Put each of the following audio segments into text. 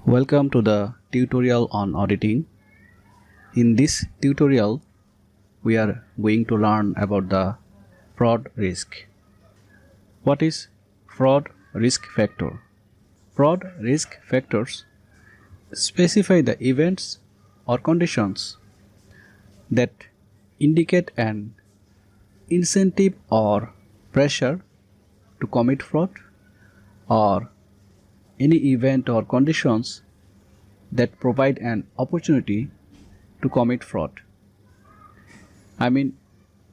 Welcome to the tutorial on auditing. In this tutorial, we are going to learn about the fraud risk. What is fraud risk factor? Fraud risk factors specify the events or conditions that indicate an incentive or pressure to commit fraud, or any event or conditions that provide an opportunity to commit fraud. I mean,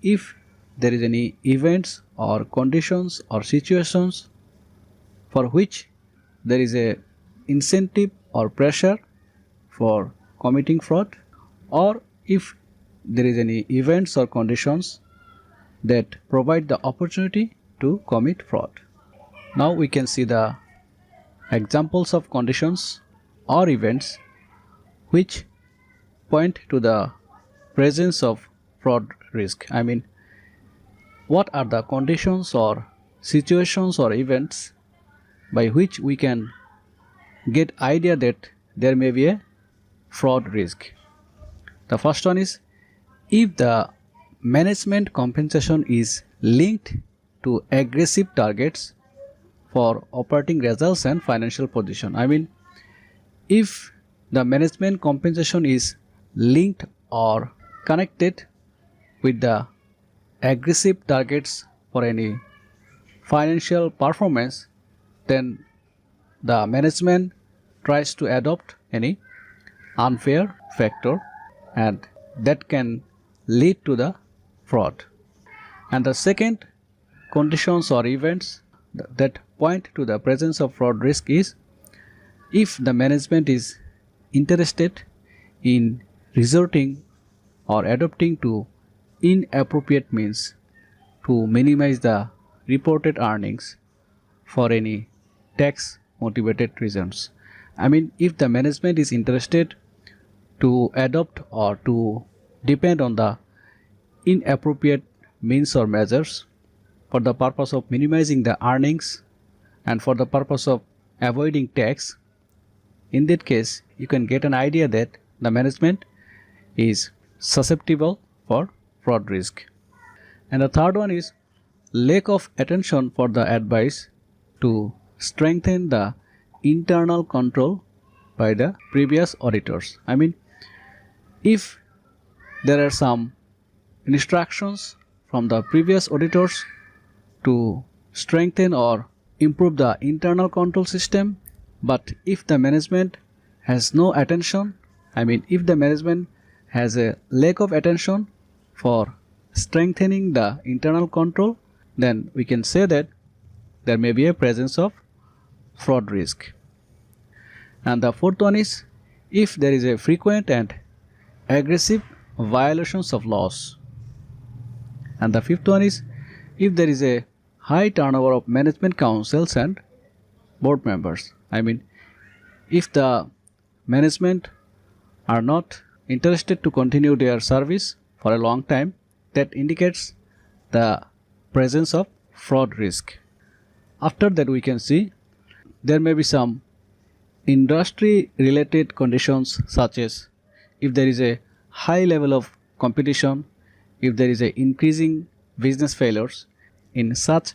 if there is any events or conditions or situations for which there is a incentive or pressure for committing fraud, or if there is any events or conditions that provide the opportunity to commit fraud. Now we can see the examples of conditions or events which point to the presence of fraud risk. I mean, what are the conditions or situations or events by which we can get idea that there may be a fraud risk? The first one is if the management compensation is linked to aggressive targets for operating results and financial position. I mean, if the management compensation is linked or connected with the aggressive targets for any financial performance, then the management tries to adopt any unfair factor, and that can lead to the fraud. And the second conditions or events that point to the presence of fraud risk is if the management is interested in resorting or adopting to inappropriate means to minimize the reported earnings for any tax motivated reasons. I mean, if the management is interested to adopt or to depend on the inappropriate means or measures for the purpose of minimizing the earnings and for the purpose of avoiding tax, in that case you can get an idea that the management is susceptible for fraud risk. And the third one is lack of attention for the advice to strengthen the internal control by the previous auditors. I mean, if there are some instructions from the previous auditors to strengthen or improve the internal control system, but if the management has no attention, I mean, if the management has a lack of attention for strengthening the internal control, then we can say that there may be a presence of fraud risk. And the fourth one is if there is a frequent and aggressive violations of laws. And the fifth one is if there is a high turnover of management councils and board members. I mean, if the management are not interested to continue their service for a long time, that indicates the presence of fraud risk. After that, we can see there may be some industry related conditions, such as if there is a high level of competition, if there is a increasing business failures. In such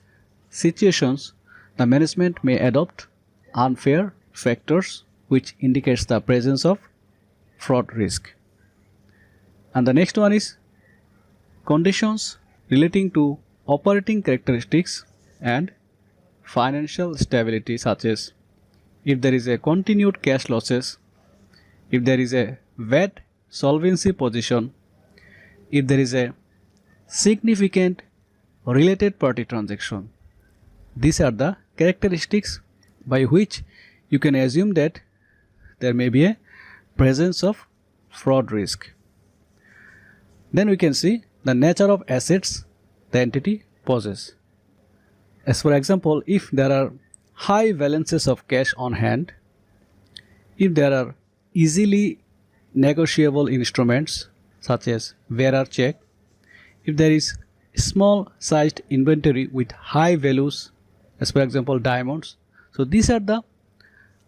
situations, the management may adopt unfair factors which indicates the presence of fraud risk. And the next one is conditions relating to operating characteristics and financial stability, such as if there is a continued cash losses, if there is a bad solvency position, if there is a significant related party transaction. These are the characteristics by which you can assume that there may be a presence of fraud risk. Then we can see the nature of assets the entity possesses. As for example, if there are high balances of cash on hand, if there are easily negotiable instruments such as bearer check, if there is small sized inventory with high values, as for example diamonds. So these are the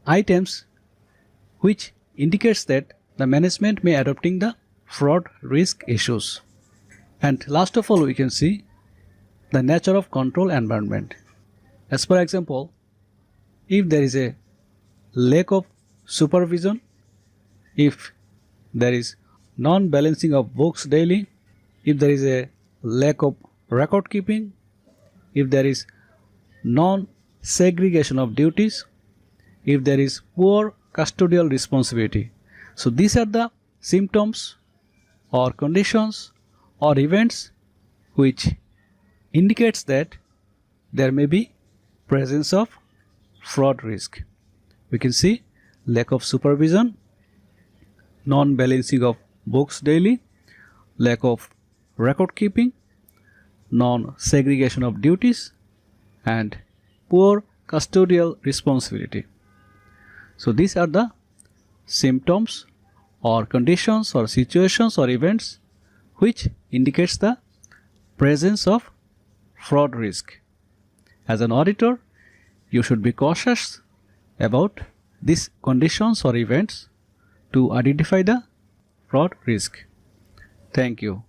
items which indicates that the management may adopting the fraud risk issues. And last of all, we can see the nature of control environment. As for example, if there is a lack of supervision, if there is non-balancing of books daily, if there is a lack of record keeping, if there is non-segregation of duties, if there is poor custodial responsibility. So these are the symptoms or conditions or events which indicates that there may be presence of fraud risk. We can see lack of supervision, non-balancing of books daily, lack of record keeping, non-segregation of duties, and poor custodial responsibility. So these are the symptoms or conditions or situations or events which indicates the presence of fraud risk. As an auditor, you should be cautious about these conditions or events to identify the fraud risk. Thank you.